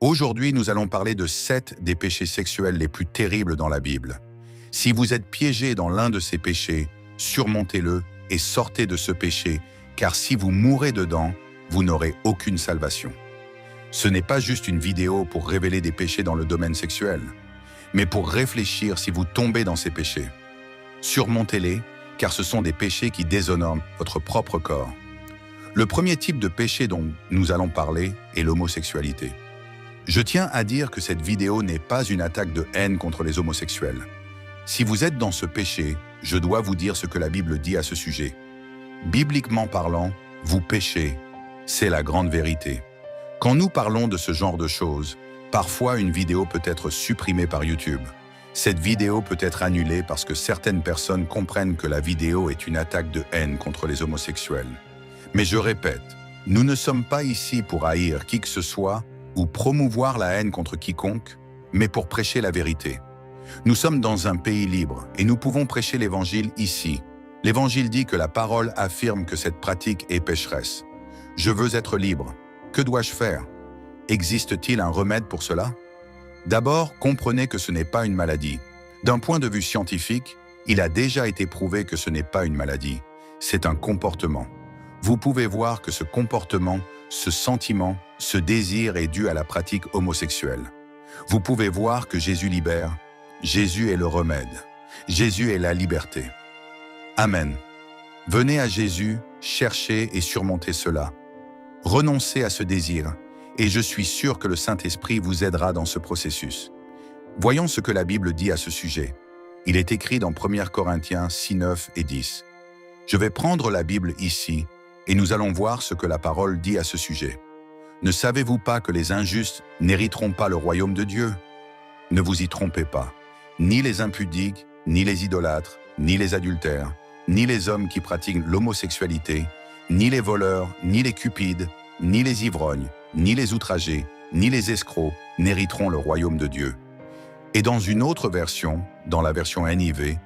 Aujourd'hui, nous allons parler de 7 des péchés sexuels les plus terribles dans la Bible. Si vous êtes piégé dans l'un de ces péchés, surmontez-le et sortez de ce péché, car si vous mourrez dedans, vous n'aurez aucune salvation. Ce n'est pas juste une vidéo pour révéler des péchés dans le domaine sexuel, mais pour réfléchir si vous tombez dans ces péchés. Surmontez-les, car ce sont des péchés qui déshonorent votre propre corps. Le premier type de péché dont nous allons parler est l'homosexualité. Je tiens à dire que cette vidéo n'est pas une attaque de haine contre les homosexuels. Si vous êtes dans ce péché, je dois vous dire ce que la Bible dit à ce sujet. Bibliquement parlant, vous péchez, c'est la grande vérité. Quand nous parlons de ce genre de choses, parfois une vidéo peut être supprimée par YouTube. Cette vidéo peut être annulée parce que certaines personnes comprennent que la vidéo est une attaque de haine contre les homosexuels. Mais je répète, nous ne sommes pas ici pour haïr qui que ce soit ou promouvoir la haine contre quiconque, mais pour prêcher la vérité. Nous sommes dans un pays libre et nous pouvons prêcher l'Évangile ici. L'Évangile dit que la parole affirme que cette pratique est pécheresse. Je veux être libre. Que dois-je faire? Existe-t-il un remède pour cela? D'abord, comprenez que ce n'est pas une maladie. D'un point de vue scientifique, il a déjà été prouvé que ce n'est pas une maladie. C'est un comportement. Vous pouvez voir que ce comportement, ce sentiment, ce désir est dû à la pratique homosexuelle. Vous pouvez voir que Jésus libère. Jésus est le remède. Jésus est la liberté. Amen. Venez à Jésus, cherchez et surmontez cela. Renoncez à ce désir, et je suis sûr que le Saint-Esprit vous aidera dans ce processus. Voyons ce que la Bible dit à ce sujet. Il est écrit dans 1 Corinthiens 6, 9 et 10. Je vais prendre la Bible ici, et nous allons voir ce que la parole dit à ce sujet. Ne savez-vous pas que les injustes n'hériteront pas le royaume de Dieu? Ne vous y trompez pas. Ni les impudiques, ni les idolâtres, ni les adultères, ni les hommes qui pratiquent l'homosexualité, ni les voleurs, ni les cupides, ni les ivrognes, ni les outragés, ni les escrocs n'hériteront le royaume de Dieu. Et dans une autre version, dans la version NIV,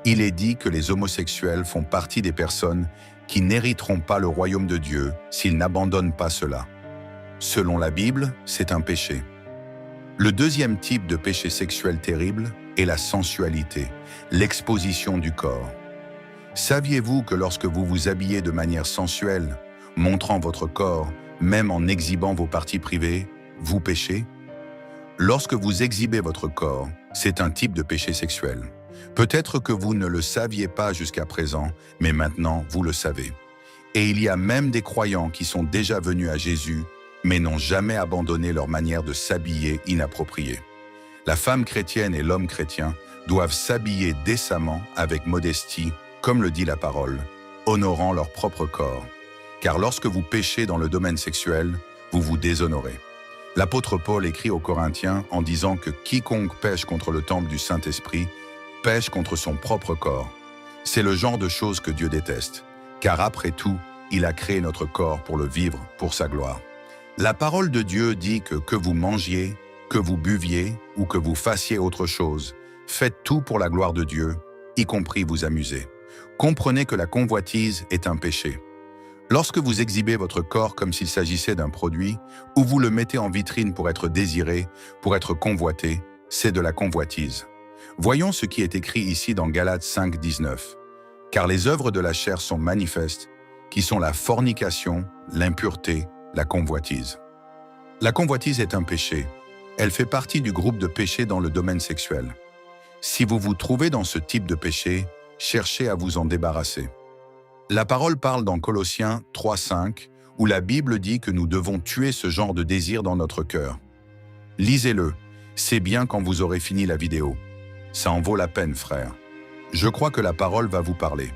il est dit que les homosexuels font partie des personnes qui n'hériteront pas le royaume de Dieu s'ils n'abandonnent pas cela. Selon la Bible, c'est un péché. Le deuxième type de péché sexuel terrible est la sensualité, l'exposition du corps. Saviez-vous que lorsque vous vous habillez de manière sensuelle, montrant votre corps, même en exhibant vos parties privées, vous péchez? Lorsque vous exhibez votre corps, c'est un type de péché sexuel. Peut-être que vous ne le saviez pas jusqu'à présent, mais maintenant vous le savez. Et il y a même des croyants qui sont déjà venus à Jésus, mais n'ont jamais abandonné leur manière de s'habiller inappropriée. La femme chrétienne et l'homme chrétien doivent s'habiller décemment avec modestie, comme le dit la parole, honorant leur propre corps. Car lorsque vous péchez dans le domaine sexuel, vous vous déshonorez. L'apôtre Paul écrit aux Corinthiens en disant que quiconque pêche contre le temple du Saint-Esprit pêche contre son propre corps. C'est le genre de choses que Dieu déteste, car après tout, il a créé notre corps pour le vivre, pour sa gloire. La parole de Dieu dit que vous mangiez, que vous buviez ou que vous fassiez autre chose, faites tout pour la gloire de Dieu, y compris vous amuser. Comprenez que la convoitise est un péché. Lorsque vous exhibez votre corps comme s'il s'agissait d'un produit, ou vous le mettez en vitrine pour être désiré, pour être convoité, c'est de la convoitise. Voyons ce qui est écrit ici dans Galates 5, 19. « Car les œuvres de la chair sont manifestes, qui sont la fornication, l'impureté, la convoitise. » La convoitise est un péché. Elle fait partie du groupe de péchés dans le domaine sexuel. Si vous vous trouvez dans ce type de péché, cherchez à vous en débarrasser. La parole parle dans Colossiens 3, 5, où la Bible dit que nous devons tuer ce genre de désir dans notre cœur. Lisez-le, c'est bien quand vous aurez fini la vidéo. Ça en vaut la peine, frère. Je crois que la parole va vous parler.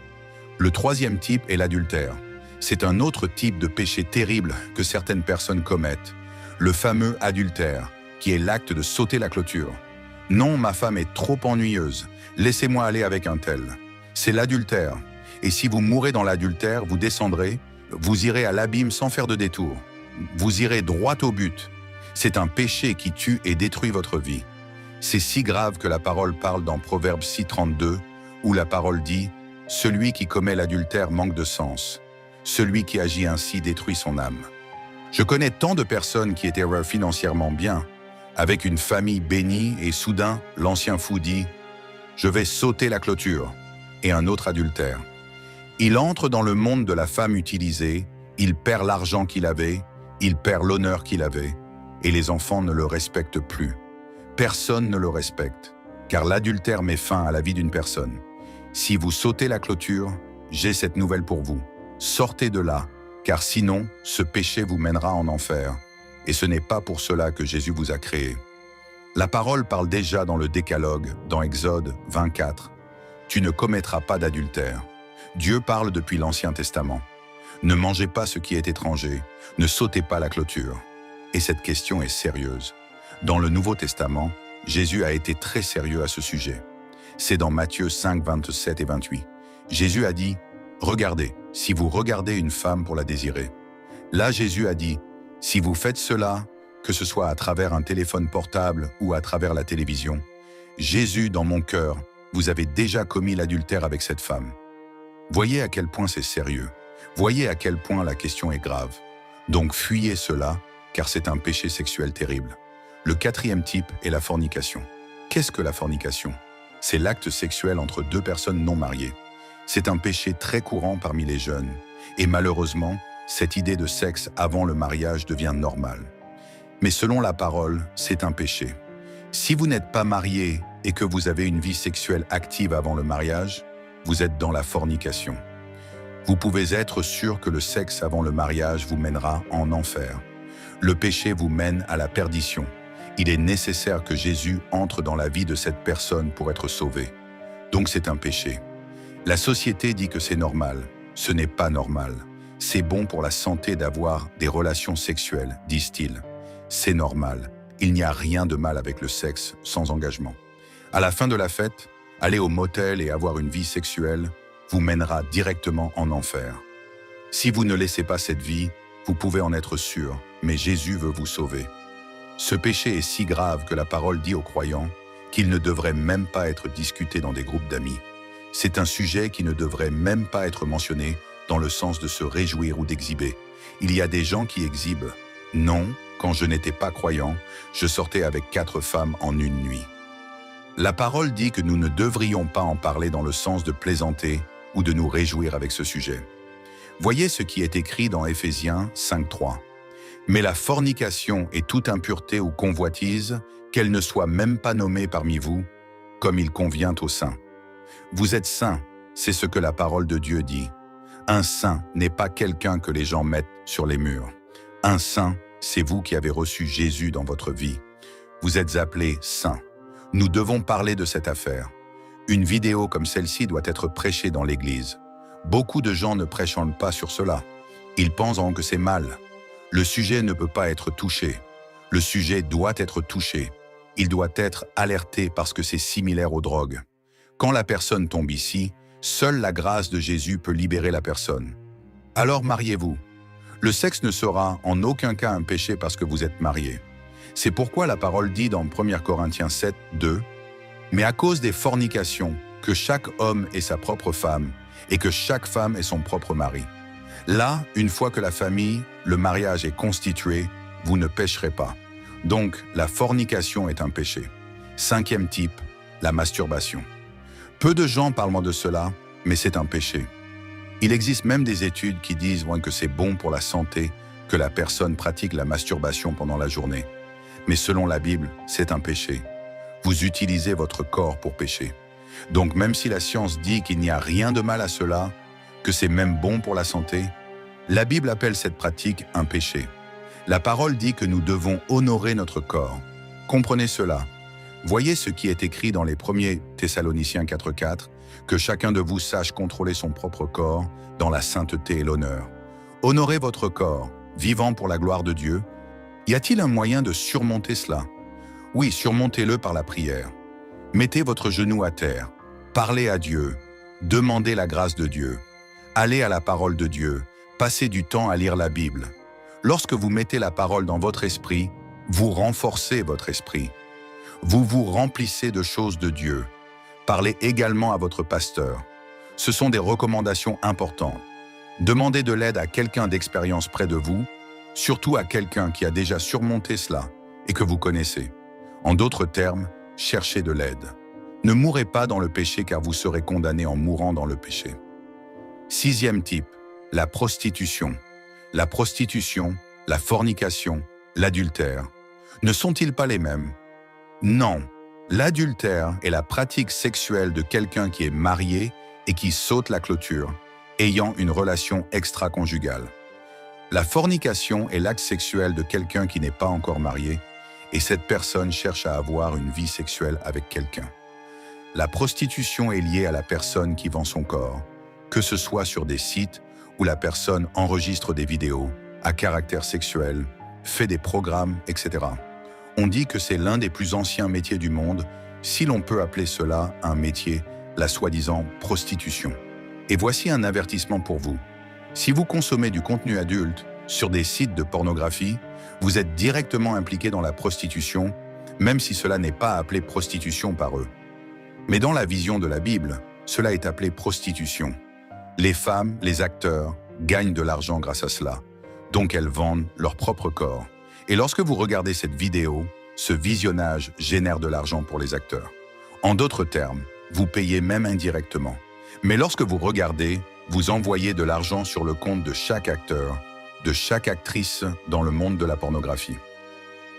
Le troisième type est l'adultère. C'est un autre type de péché terrible que certaines personnes commettent. Le fameux adultère, qui est l'acte de sauter la clôture. Non, ma femme est trop ennuyeuse. Laissez-moi aller avec un tel. C'est l'adultère. Et si vous mourrez dans l'adultère, vous descendrez, vous irez à l'abîme sans faire de détour. Vous irez droit au but. C'est un péché qui tue et détruit votre vie. C'est si grave que la parole parle dans Proverbe 6, 32, où la parole dit « Celui qui commet l'adultère manque de sens. Celui qui agit ainsi détruit son âme. » Je connais tant de personnes qui étaient financièrement bien, avec une famille bénie, et soudain, l'ancien fou dit « Je vais sauter la clôture » et un autre adultère. Il entre dans le monde de la femme utilisée, il perd l'argent qu'il avait, il perd l'honneur qu'il avait, et les enfants ne le respectent plus. Personne ne le respecte, car l'adultère met fin à la vie d'une personne. Si vous sautez la clôture, j'ai cette nouvelle pour vous. Sortez de là, car sinon, ce péché vous mènera en enfer. Et ce n'est pas pour cela que Jésus vous a créé. La parole parle déjà dans le Décalogue, dans Exode 24. Tu ne commettras pas d'adultère. Dieu parle depuis l'Ancien Testament. Ne mangez pas ce qui est étranger, ne sautez pas la clôture. Et cette question est sérieuse. Dans le Nouveau Testament, Jésus a été très sérieux à ce sujet. C'est dans Matthieu 5, 27 et 28. Jésus a dit « Regardez, si vous regardez une femme pour la désirer. » Là, Jésus a dit « Si vous faites cela, que ce soit à travers un téléphone portable ou à travers la télévision, Jésus, dans mon cœur, vous avez déjà commis l'adultère avec cette femme. » Voyez à quel point c'est sérieux. Voyez à quel point la question est grave. Donc fuyez cela, car c'est un péché sexuel terrible. Le quatrième type est la fornication. Qu'est-ce que la fornication? C'est l'acte sexuel entre deux personnes non mariées. C'est un péché très courant parmi les jeunes. Et malheureusement, cette idée de sexe avant le mariage devient normale. Mais selon la parole, c'est un péché. Si vous n'êtes pas marié et que vous avez une vie sexuelle active avant le mariage, vous êtes dans la fornication. Vous pouvez être sûr que le sexe avant le mariage vous mènera en enfer. Le péché vous mène à la perdition. Il est nécessaire que Jésus entre dans la vie de cette personne pour être sauvé. Donc c'est un péché. La société dit que c'est normal. Ce n'est pas normal. C'est bon pour la santé d'avoir des relations sexuelles, disent-ils. C'est normal. Il n'y a rien de mal avec le sexe sans engagement. À la fin de la fête, aller au motel et avoir une vie sexuelle vous mènera directement en enfer. Si vous ne laissez pas cette vie, vous pouvez en être sûr, mais Jésus veut vous sauver. Ce péché est si grave que la parole dit aux croyants qu'il ne devrait même pas être discuté dans des groupes d'amis. C'est un sujet qui ne devrait même pas être mentionné dans le sens de se réjouir ou d'exhiber. Il y a des gens qui exhibent. Non, quand je n'étais pas croyant, je sortais avec 4 femmes en une nuit. La parole dit que nous ne devrions pas en parler dans le sens de plaisanter ou de nous réjouir avec ce sujet. Voyez ce qui est écrit dans Éphésiens 5.3. Mais la fornication et toute impureté ou convoitise, qu'elle ne soit même pas nommée parmi vous, comme il convient aux saints. Vous êtes saints, c'est ce que la parole de Dieu dit. Un saint n'est pas quelqu'un que les gens mettent sur les murs. Un saint, c'est vous qui avez reçu Jésus dans votre vie. Vous êtes appelés saints. Nous devons parler de cette affaire. Une vidéo comme celle-ci doit être prêchée dans l'Église. Beaucoup de gens ne prêchent pas sur cela. Ils pensent que c'est mal. Le sujet ne peut pas être touché. Le sujet doit être touché. Il doit être alerté parce que c'est similaire aux drogues. Quand la personne tombe ici, seule la grâce de Jésus peut libérer la personne. Alors mariez-vous. Le sexe ne sera en aucun cas un péché parce que vous êtes mariés. C'est pourquoi la parole dit dans 1 Corinthiens 7, 2, « Mais à cause des fornications, que chaque homme ait sa propre femme, et que chaque femme ait son propre mari. Là, une fois que la famille, le mariage est constitué, vous ne pécherez pas. Donc, la fornication est un péché. 5e type, la masturbation. Peu de gens parlent de cela, mais c'est un péché. Il existe même des études qui disent que c'est bon pour la santé que la personne pratique la masturbation pendant la journée. Mais selon la Bible, c'est un péché. Vous utilisez votre corps pour pécher. Donc même si la science dit qu'il n'y a rien de mal à cela, que c'est même bon pour la santé, la Bible appelle cette pratique un péché. La parole dit que nous devons honorer notre corps. Comprenez cela. Voyez ce qui est écrit dans les 1er Thessaloniciens 4.4, que chacun de vous sache contrôler son propre corps dans la sainteté et l'honneur. Honorez votre corps, vivant pour la gloire de Dieu. Y a-t-il un moyen de surmonter cela? Oui, surmontez-le par la prière. Mettez votre genou à terre, parlez à Dieu, demandez la grâce de Dieu, allez à la parole de Dieu, passez du temps à lire la Bible. Lorsque vous mettez la parole dans votre esprit, vous renforcez votre esprit. Vous vous remplissez de choses de Dieu. Parlez également à votre pasteur. Ce sont des recommandations importantes. Demandez de l'aide à quelqu'un d'expérience près de vous. surtout à quelqu'un qui a déjà surmonté cela et que vous connaissez. En d'autres termes, cherchez de l'aide. Ne mourrez pas dans le péché car vous serez condamné en mourant dans le péché. 6e type, la prostitution. La prostitution, la fornication, l'adultère. Ne sont-ils pas les mêmes? Non. L'adultère est la pratique sexuelle de quelqu'un qui est marié et qui saute la clôture, ayant une relation extra-conjugale. La fornication est l'acte sexuel de quelqu'un qui n'est pas encore marié et cette personne cherche à avoir une vie sexuelle avec quelqu'un. La prostitution est liée à la personne qui vend son corps, que ce soit sur des sites où la personne enregistre des vidéos à caractère sexuel, fait des programmes, etc. On dit que c'est l'un des plus anciens métiers du monde, si l'on peut appeler cela un métier, la soi-disant prostitution. Et voici un avertissement pour vous. Si vous consommez du contenu adulte sur des sites de pornographie, vous êtes directement impliqué dans la prostitution, même si cela n'est pas appelé prostitution par eux. Mais dans la vision de la Bible, cela est appelé prostitution. Les femmes, les acteurs, gagnent de l'argent grâce à cela, donc elles vendent leur propre corps. Et lorsque vous regardez cette vidéo, ce visionnage génère de l'argent pour les acteurs. En d'autres termes, vous payez même indirectement. Mais lorsque vous regardez, vous envoyez de l'argent sur le compte de chaque acteur, de chaque actrice dans le monde de la pornographie.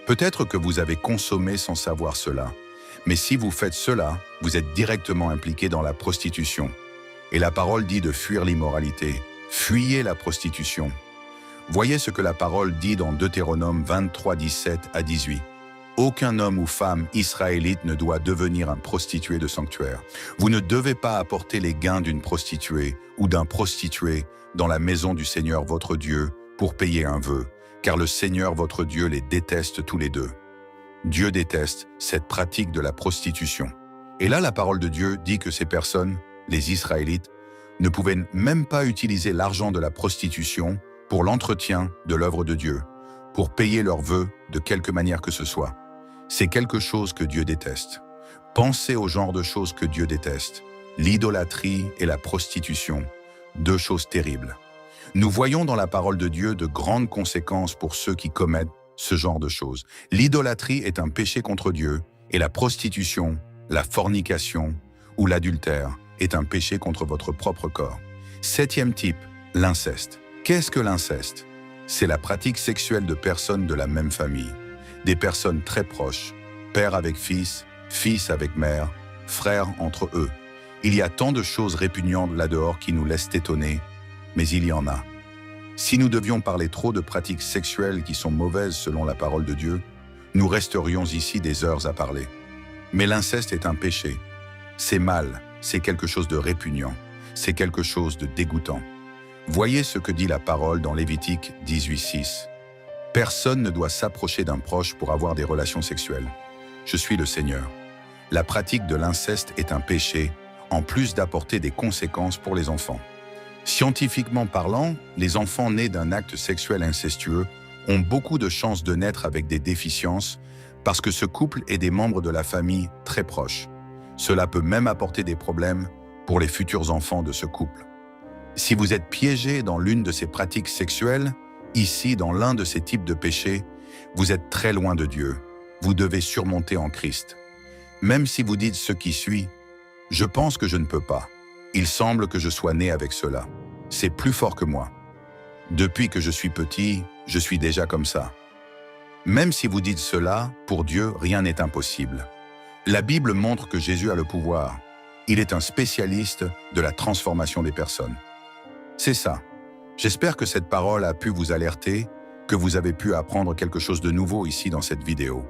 Peut-être que vous avez consommé sans savoir cela, mais si vous faites cela, vous êtes directement impliqué dans la prostitution. Et la parole dit de fuir l'immoralité. Fuyez la prostitution. Voyez ce que la parole dit dans Deutéronome 23, 17 à 18. Aucun homme ou femme israélite ne doit devenir un prostitué de sanctuaire. Vous ne devez pas apporter les gains d'une prostituée ou d'un prostitué dans la maison du Seigneur votre Dieu pour payer un vœu, car le Seigneur votre Dieu les déteste tous les deux. Dieu déteste cette pratique de la prostitution. Et là, la parole de Dieu dit que ces personnes, les Israélites, ne pouvaient même pas utiliser l'argent de la prostitution pour l'entretien de l'œuvre de Dieu, pour payer leurs vœux de quelque manière que ce soit. C'est quelque chose que Dieu déteste. Pensez au genre de choses que Dieu déteste. L'idolâtrie et la prostitution, deux choses terribles. Nous voyons dans la parole de Dieu de grandes conséquences pour ceux qui commettent ce genre de choses. L'idolâtrie est un péché contre Dieu et la prostitution, la fornication ou l'adultère est un péché contre votre propre corps. 7e type, l'inceste. Qu'est-ce que l'inceste? C'est la pratique sexuelle de personnes de la même famille, des personnes très proches, père avec fils, fils avec mère, frères entre eux. Il y a tant de choses répugnantes là-dehors qui nous laissent étonner, mais il y en a. Si nous devions parler trop de pratiques sexuelles qui sont mauvaises selon la parole de Dieu, nous resterions ici des heures à parler. Mais l'inceste est un péché. C'est mal, c'est quelque chose de répugnant, c'est quelque chose de dégoûtant. Voyez ce que dit la parole dans Lévitique 18:6. Personne ne doit s'approcher d'un proche pour avoir des relations sexuelles. Je suis le Seigneur. La pratique de l'inceste est un péché, en plus d'apporter des conséquences pour les enfants. Scientifiquement parlant, les enfants nés d'un acte sexuel incestueux ont beaucoup de chances de naître avec des déficiences parce que ce couple est des membres de la famille très proches. Cela peut même apporter des problèmes pour les futurs enfants de ce couple. Si vous êtes piégé dans l'une de ces pratiques sexuelles, ici dans l'un de ces types de péchés, vous êtes très loin de Dieu. Vous devez surmonter en Christ. Même si vous dites ce qui suit, « Je pense que je ne peux pas. Il semble que je sois né avec cela. C'est plus fort que moi. Depuis que je suis petit, je suis déjà comme ça. » Même si vous dites cela, pour Dieu, rien n'est impossible. La Bible montre que Jésus a le pouvoir. Il est un spécialiste de la transformation des personnes. C'est ça. J'espère que cette parole a pu vous alerter, que vous avez pu apprendre quelque chose de nouveau ici dans cette vidéo.